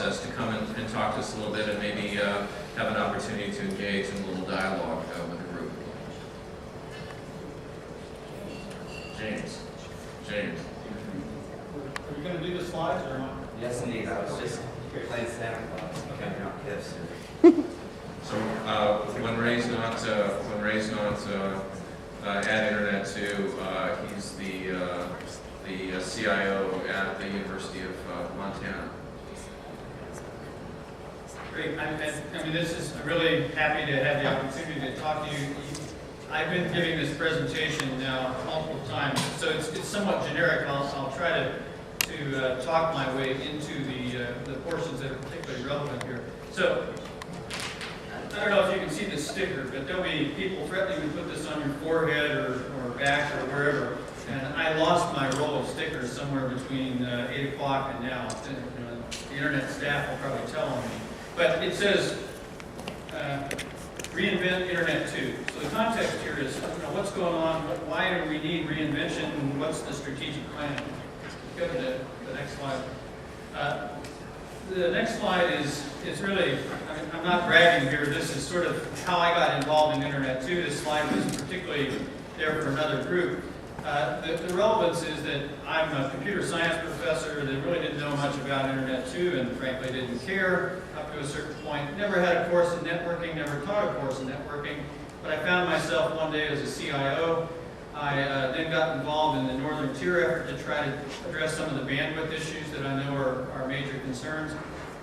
process to come and talk to us a little bit and maybe have an opportunity to engage in a little dialogue with the group. James. Are you going to do the slides or not? Yes, indeed. I was just playing Santa Claus, counting out gifts. So when Ray's not at Internet2, he's the CIO at the University of Montana. Great. I'm really happy to have the opportunity to talk to you. I've been giving this presentation now multiple times, so it's somewhat generic. I'll try to talk my way into the portions that are particularly relevant here. So, I don't know if you can see this sticker, but there'll be people threatening to put this on your forehead or back or wherever. And I lost my roll of stickers somewhere between 8 o'clock and now. The internet staff will probably tell on me. But it says, reinvent Internet2. So the context here is, what's going on, why do we need reinvention, and what's the strategic plan? Go to the next slide. The next slide is really, I'm not bragging here, this is sort of how I got involved in Internet2. This slide was particularly there for another group. The relevance is that I'm a computer science professor that really didn't know much about Internet2 and frankly didn't care up to a certain point. Never had a course in networking, never taught a course in networking, but I found myself one day as a CIO. I then got involved in the Northern Tier effort to try to address some of the bandwidth issues that I know are major concerns.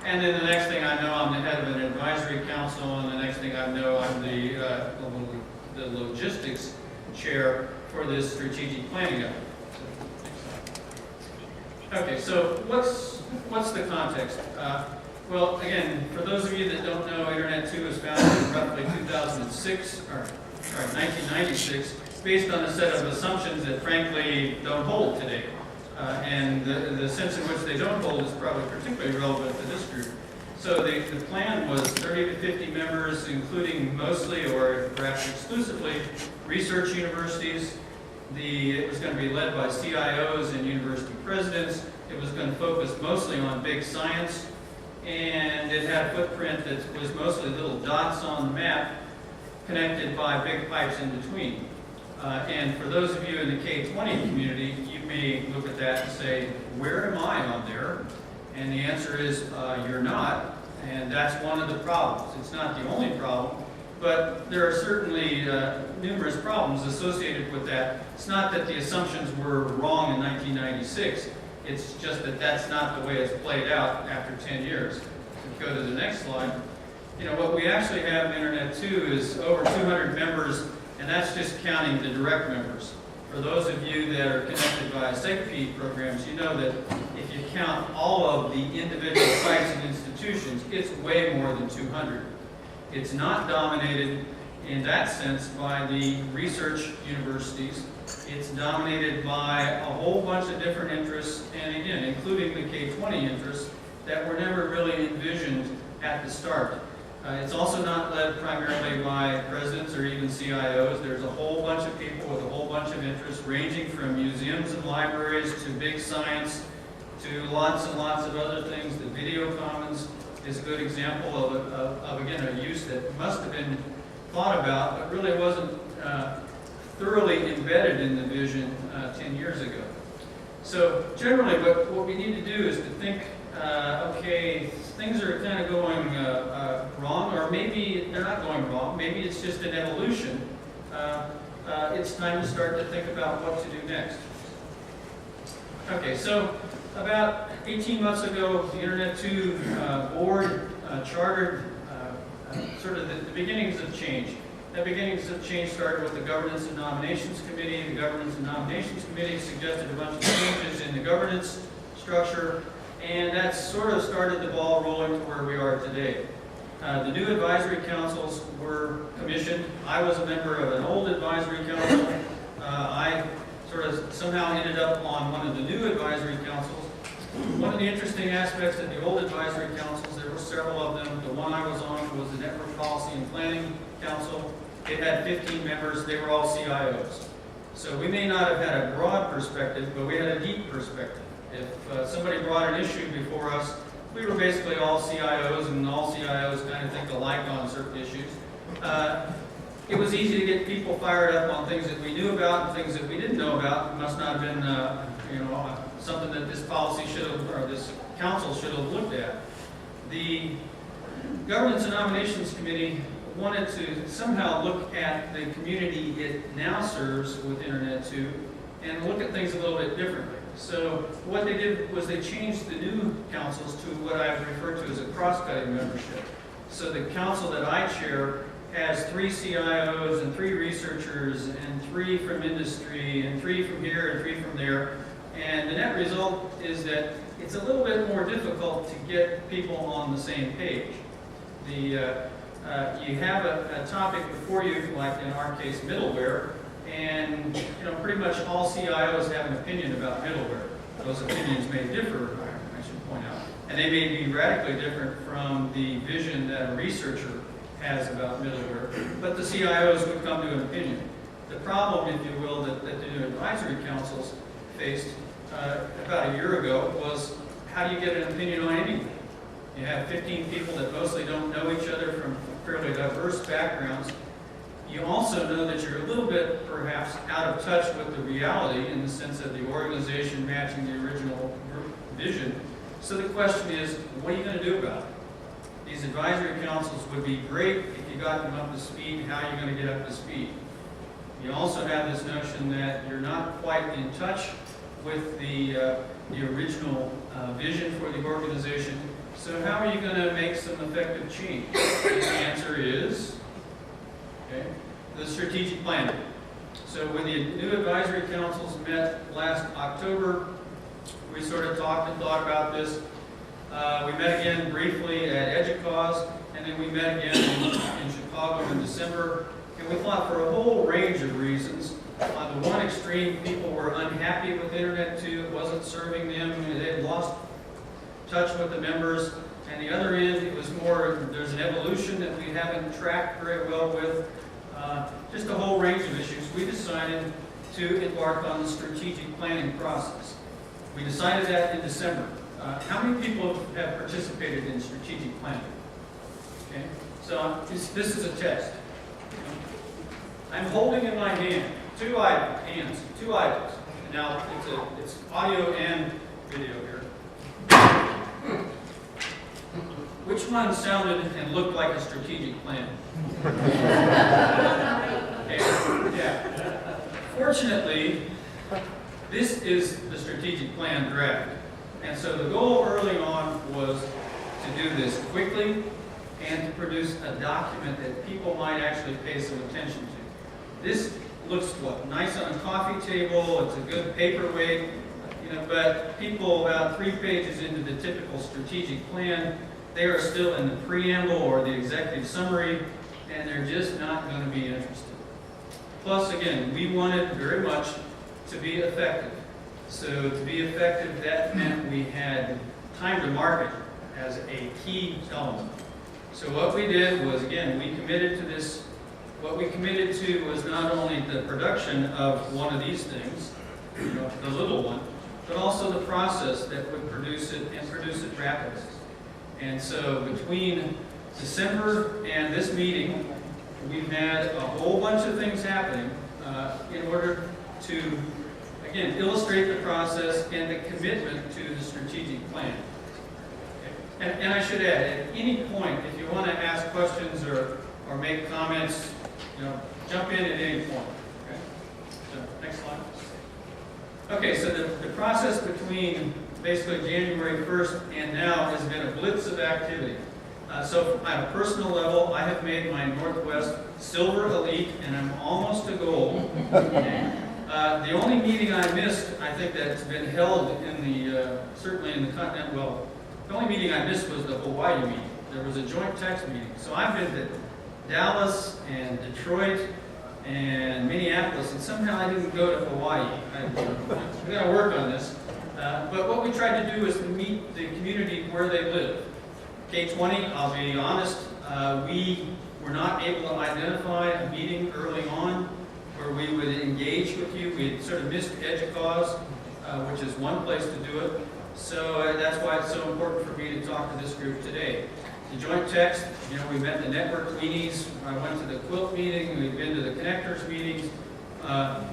And then the next thing I know, I'm the head of an advisory council, and the next thing I know, I'm the logistics chair for this strategic planning effort. Okay, so what's the context? Well, again, for those of you that don't know, Internet2 was founded in roughly 1996, based on a set of assumptions that frankly don't hold today. And the sense in which they don't hold is probably particularly relevant to this group. So the plan was 30 to 50 members, including mostly or perhaps exclusively research universities. It was going to be led by CIOs and university presidents. It was going to focus mostly on big science. And it had a footprint that was mostly little dots on the map connected by big pipes in between. And for those of you in the K20 community, you may look at that and say, where am I on there? And the answer is, you're not. And that's one of the problems. It's not the only problem, but there are certainly numerous problems associated with that. It's not that the assumptions were wrong in 1996. It's just that that's not the way it's played out after 10 years. If go to the next slide. What we actually have in Internet2 is over 200 members, and that's just counting the direct members. For those of you that are connected by SEGP programs, you know that if you count all of the individual sites and institutions, it's way more than 200. It's not dominated in that sense by the research universities. It's dominated by a whole bunch of different interests, and again, including the K20 interests that were never really envisioned at the start. It's also not led primarily by presidents or even CIOs. There's a whole bunch of people with a whole bunch of interests, ranging from museums and libraries to big science to lots and lots of other things. The video commons is a good example of again, a use that must have been thought about, but really wasn't thoroughly embedded in the vision 10 years ago. So generally what we need to do is to think, okay, things are kind of going wrong, or maybe they're not going wrong, maybe it's just an evolution. It's time to start to think about what to do next. Okay, so about 18 months ago, the Internet2 board chartered sort of the beginnings of change. That beginnings of change started with the Governance and Nominations Committee. The Governance and Nominations Committee suggested a bunch of changes in the governance structure, and that sort of started the ball rolling to where we are today. The new advisory councils were commissioned. I was a member of an old advisory council. I sort of somehow ended up on one of the new advisory councils. One of the interesting aspects of the old advisory councils, there were several of them. The one I was on was the Network Policy and Planning Council. It had 15 members. They were all CIOs. So we may not have had a broad perspective, but we had a deep perspective. If somebody brought an issue before us, we were basically all CIOs, and all CIOs kind of think alike on certain issues. It was easy to get people fired up on things that we knew about and things that we didn't know about. It must not have been, something that this policy should have, or this council should have looked at. The Governance and Nominations Committee wanted to somehow look at the community it now serves with Internet2 and look at things a little bit differently. So what they did was they changed the new councils to what I've referred to as a cross-cutting membership. So the council that I chair has 3 CIOs and 3 researchers and 3 from industry and 3 from here and 3 from there. And the net result is that it's a little bit more difficult to get people on the same page. You have a topic before you, like in our case, middleware, and pretty much all CIOs have an opinion about middleware. Those opinions may differ, I should point out, and they may be radically different from the vision that a researcher has about middleware, but the CIOs would come to an opinion. The problem, if you will, that the new advisory councils faced about a year ago was, how do you get an opinion on anything? You have 15 people that mostly don't know each other from fairly diverse backgrounds. You also know that you're a little bit, perhaps, out of touch with the reality in the sense of the organization matching the original vision. So the question is, what are you going to do about it? These advisory councils would be great if you got them up to speed. How are you going to get up to speed? You also have this notion that you're not quite in touch with the original vision for the organization. So how are you going to make some effective change? And the answer is, the strategic planning. So when the new advisory councils met last October, we sort of talked and thought about this. We met again briefly at EDUCAUSE, and then we met again in Chicago in December. And we thought, for a whole range of reasons, on the one extreme, people were unhappy with Internet2, it wasn't serving them, they had lost touch with the members. And the other end, it was more, there's an evolution that we haven't tracked very well with. Just a whole range of issues. We decided to embark on the strategic planning process. We decided that in December. How many people have participated in strategic planning? Okay, so this is a test. I'm holding in my hand 2 items, Now it's audio and video here. Which one sounded and looked like a strategic plan? Okay. Yeah. Fortunately, this is the strategic plan draft. And so the goal early on was to do this quickly and to produce a document that people might actually pay some attention to. This looks nice on a coffee table, it's a good paperweight, but people about 3 pages into the typical strategic plan, they are still in the preamble or the executive summary, and they're just not going to be interested. Plus, again, we wanted very much to be effective. So to be effective, that meant we had time to market as a key element. So what we did was, again, we committed to this. What we committed to was not only the production of one of these things, the little one, but also the process that would produce it and produce it rapidly. And so between December and this meeting, we've had a whole bunch of things happening in order to, again, illustrate the process and the commitment to the strategic plan. Okay. And I should add, at any point, if you want to ask questions or make comments, jump in at any point. Okay? So, next slide. Okay, so the process between basically January 1st and now has been a blitz of activity. So at a personal level, I have made my Northwest Silver Elite, and I'm almost to gold. Okay. The only meeting I missed, I think that's been held in the, certainly in the continent, well, the only meeting I missed was the Hawaii meeting. There was a joint text meeting. So I've been to Dallas and Detroit and Minneapolis, and somehow I didn't go to Hawaii. We got to work on this. But what we tried to do is to meet the community where they live. K20, I'll be honest, we were not able to identify a meeting early on where we would engage with you. We had sort of missed EDUCAUSE, which is one place to do it. So that's why it's so important for me to talk to this group today. The joint text, we met the network meetings, I went to the quilt meeting, we've been to the connectors meetings.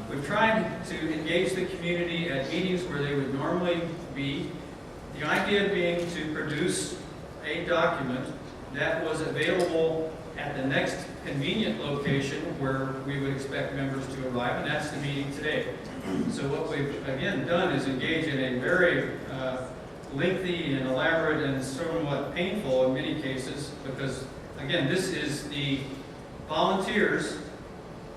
We've tried to engage the community at meetings where they would normally be. The idea being to produce a document that was available at the next convenient location where we would expect members to arrive, and that's the meeting today. So what we've again done is engage in a very lengthy and elaborate and somewhat painful in many cases, because again, this is the volunteers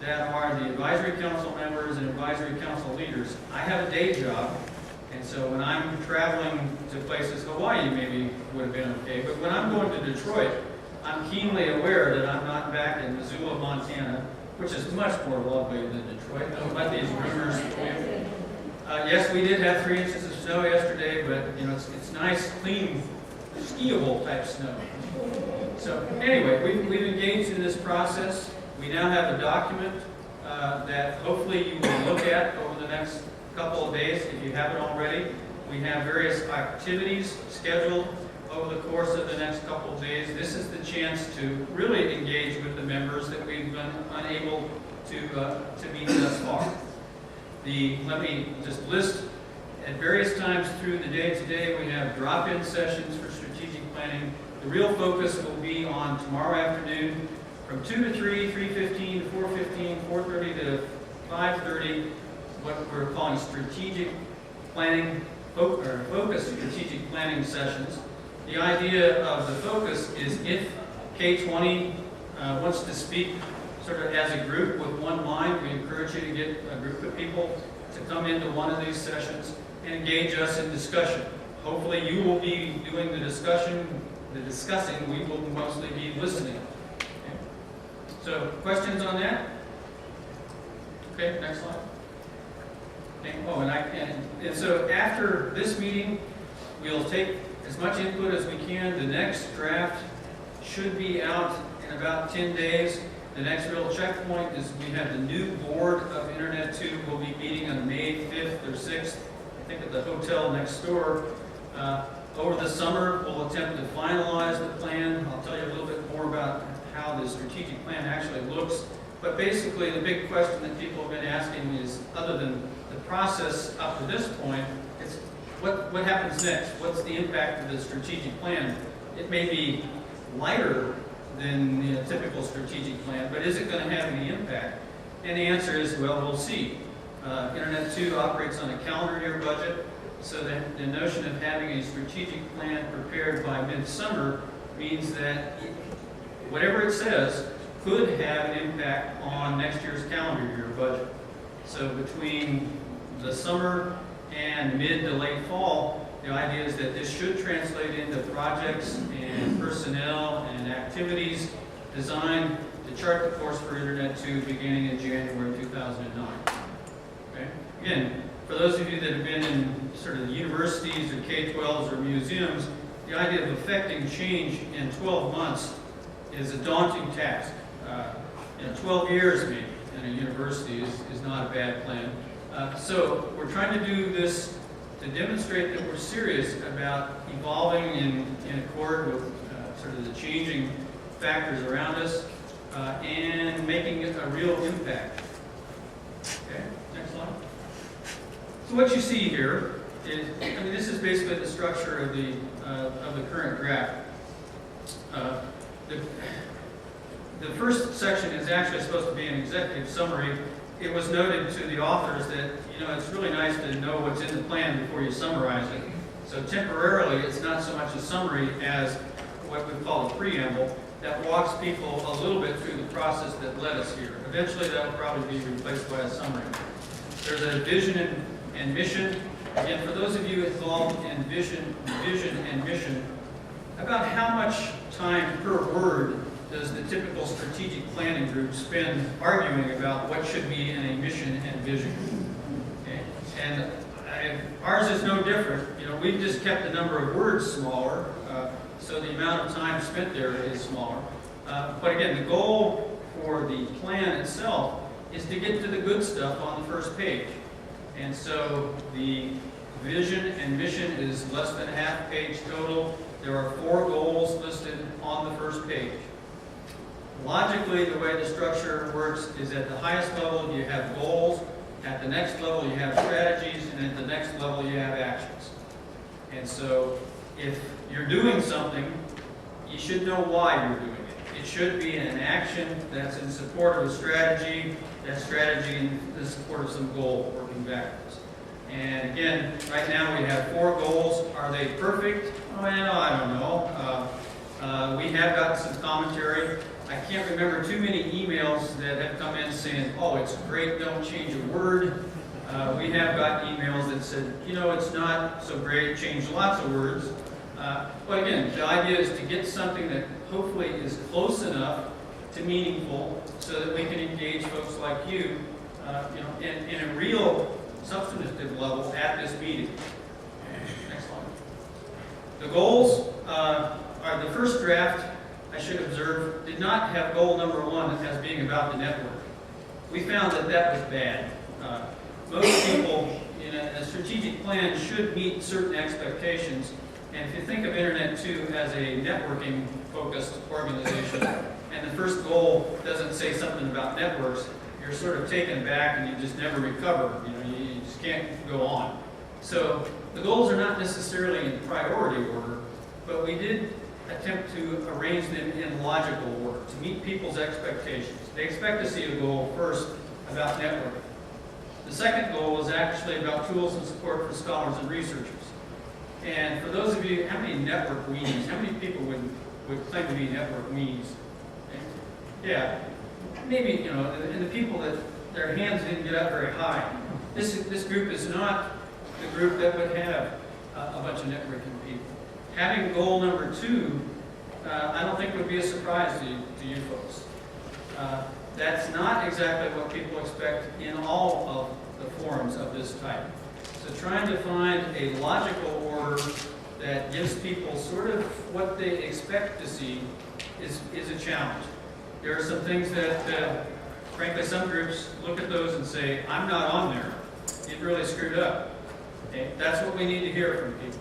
that are the advisory council members and advisory council leaders. I have a day job, and so when I'm traveling to places, Hawaii maybe would have been okay, but when I'm going to Detroit, I'm keenly aware that I'm not back in Missoula, Montana, which is much more lovely than Detroit. Don't let these rumors fool you. Yes, we did have 3 inches of snow yesterday, but it's nice, clean, skiable type snow. So anyway, we've engaged in this process. We now have a document that hopefully you will look at over the next couple of days if you haven't already. We have various activities scheduled over the course of the next couple of days. This is the chance to really engage with the members that we've been unable to meet thus far. Let me just list at various times through the day today, we have drop-in sessions for strategic planning. The real focus will be on tomorrow afternoon from 2 to 3, 3:15 to 4:15, 4:30 to 5:30, what we're calling strategic planning, focus strategic planning sessions. The idea of the focus is if K20 wants to speak sort of as a group with one mind, we encourage you to get a group of people to come into one of these sessions and engage us in discussion. Hopefully you will be doing the discussing, we will mostly be listening. Okay. So questions on that? Okay, next slide. And so after this meeting, we'll take as much input as we can. The next draft should be out in about 10 days. The next real checkpoint is we have the new board of Internet2. We'll be meeting on May 5th or 6th, I think at the hotel next door. Over the summer, we'll attempt to finalize the plan. I'll tell you a little bit more about how the strategic plan actually looks. But basically, the big question that people have been asking is, other than the process up to this point, it's what happens next? What's the impact of the strategic plan? It may be lighter than the typical strategic plan, but is it going to have any impact? And the answer is, well, we'll see. Internet2 operates on a calendar year budget, so that the notion of having a strategic plan prepared by midsummer means that whatever it says could have an impact on next year's calendar year budget. So between the summer and mid to late fall, the idea is that this should translate into projects and personnel and activities designed to chart the course for Internet2 beginning in January 2009. Okay? Again, for those of you that have been in sort of the universities or K-12s or museums, the idea of effecting change in 12 months is a daunting task. 12 years maybe in a university is not a bad plan. So we're trying to do this to demonstrate that we're serious about evolving in accord with sort of the changing factors around us and making a real impact. Okay, next slide. So what you see here is, this is basically the structure of the current graph. The first section is actually supposed to be an executive summary. It was noted to the authors that, it's really nice to know what's in the plan before you summarize it. So temporarily, it's not so much a summary as what we call a preamble that walks people a little bit through the process that led us here. Eventually, that will probably be replaced by a summary. There's a vision and mission. Again, for those of you involved in vision and mission, about how much time per word does the typical strategic planning group spend arguing about what should be in a mission and vision? Okay. And ours is no different. We've just kept the number of words smaller, so the amount of time spent there is smaller. But again, the goal for the plan itself is to get to the good stuff on the first page. And so the vision and mission is less than a half page total. There are 4 goals listed on the first page. Logically, the way the structure works is at the highest level you have goals, at the next level you have strategies, and at the next level you have actions. And so if you're doing something, you should know why you're doing it. It should be an action that's in support of a strategy, that strategy in the support of some goal, working backwards. And again, right now we have 4 goals. Are they perfect? Well, I don't know. We have gotten some commentary. I can't remember too many emails that have come in saying, oh, it's great, don't change a word. We have got emails that said, you know, it's not so great, change lots of words. But again, the idea is to get something that hopefully is close enough to meaningful so that we can engage folks like you, in a real substantive level at this meeting. Next slide. The goals are the first draft, I should observe, did not have goal number 1 as being about the network. We found that that was bad. Most people in a strategic plan should meet certain expectations. And if you think of Internet2 as a networking-focused organization, and the first goal doesn't say something about networks, you're sort of taken back and you just never recover. You just can't go on. So the goals are not necessarily in priority order, but we did attempt to arrange them in logical order to meet people's expectations. They expect to see a goal first about networking. The second goal is actually about tools and support for scholars and researchers. And for those of you, how many network weenies, how many people would claim to be network weenies? Yeah, maybe, and the people that their hands didn't get up very high. This group is not the group that would have a bunch of networking people. Having goal number 2, I don't think would be a surprise to you folks. That's not exactly what people expect in all of the forums of this type. So trying to find a logical order that gives people sort of what they expect to see is a challenge. There are some things that, frankly, some groups look at those and say, I'm not on there. You've really screwed up. Okay? That's what we need to hear from people.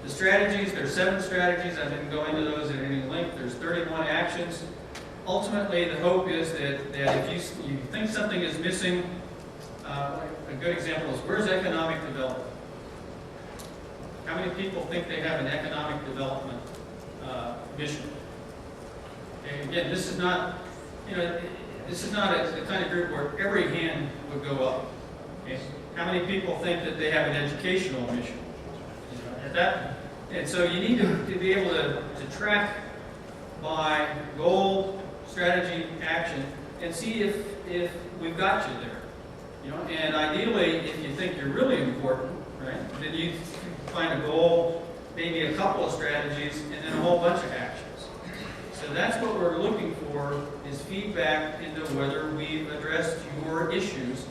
The strategies, there's 7 strategies. I didn't go into those at any length. There's 31 actions. Ultimately, the hope is that if you think something is missing, a good example is, where's economic development? How many people think they have an economic development mission? Okay, again, this is not a kind of group where every hand would go up. Okay? How many people think that they have an educational mission? And so you need to be able to track by goal, strategy, action, and see if we've got you there. And ideally, if you think you're really important, right, then you find a goal, maybe a couple of strategies, and then a whole bunch of actions. So that's what we're looking for, is feedback into whether we've addressed your issues.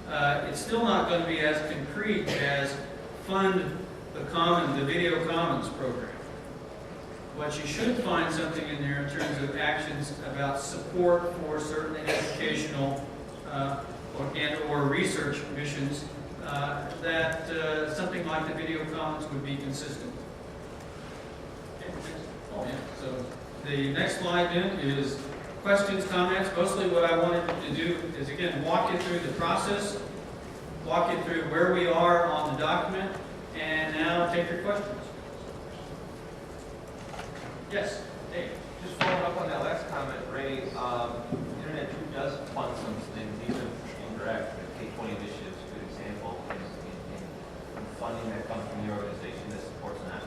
It's still not going to be as concrete as fund the Video Commons program. But you should find something in there in terms of actions about support for certain educational or research missions that something like the Video Commons would be consistent. Okay. Oh, yeah. So the next slide then is questions, comments. Mostly what I wanted to do is, again, walk you through the process, walk you through where we are on the document, and now take your questions. Yes, Dave. Just following up on that last comment, Ray, Internet2 does fund some things, even indirect. The K20 initiative is a good example in funding that comes from the organization that supports that.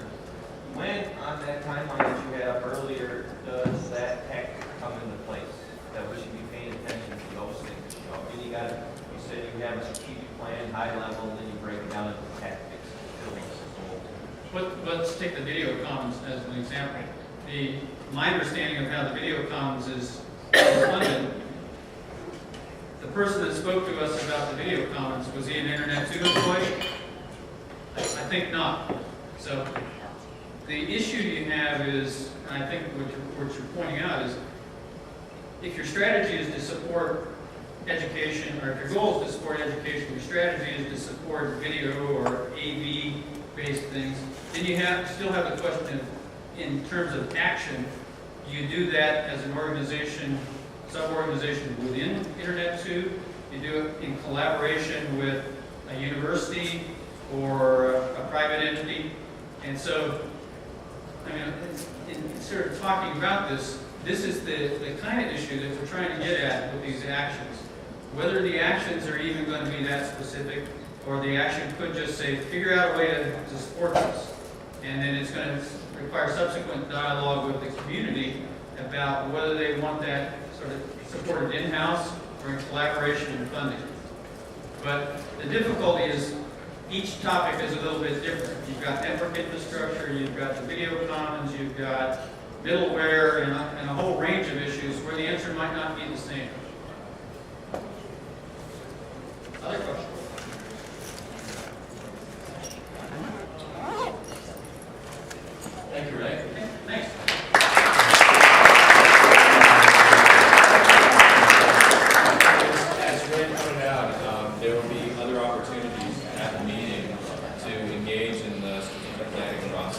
When, on that timeline that you have earlier, does that tactic come into place? That we should be paying attention to those things. You said you have a strategic plan, high level, and then you break it down into tactics. Let's take the Video Commons as an example. My understanding of how the Video Commons is funded, the person that spoke to us about the Video Commons, was he an Internet2 employee? I think not. So the issue you have is, and I think what you're pointing out is, if your strategy is to support education, or if your goal is to support education, your strategy is to support video or AV-based things, then you still have the question of, in terms of action, you do that as an organization, sub-organization within Internet2, you do it in collaboration with a university or a private entity. And so, I mean, in sort of talking about this, this is the kind of issue that we're trying to get at with these actions. Whether the actions are even going to be that specific, or the action could just say, figure out a way to support this. And then it's going to require subsequent dialogue with the community about whether they want that sort of supported in-house or in collaboration and funding. But the difficulty is each topic is a little bit different. You've got network infrastructure, you've got the video commons, you've got middleware, and a whole range of issues where the answer might not be the same. Other questions? Thank you, Ray. Okay, thanks. As Ray pointed out, there will be other opportunities at the meeting to engage in the strategic planning process.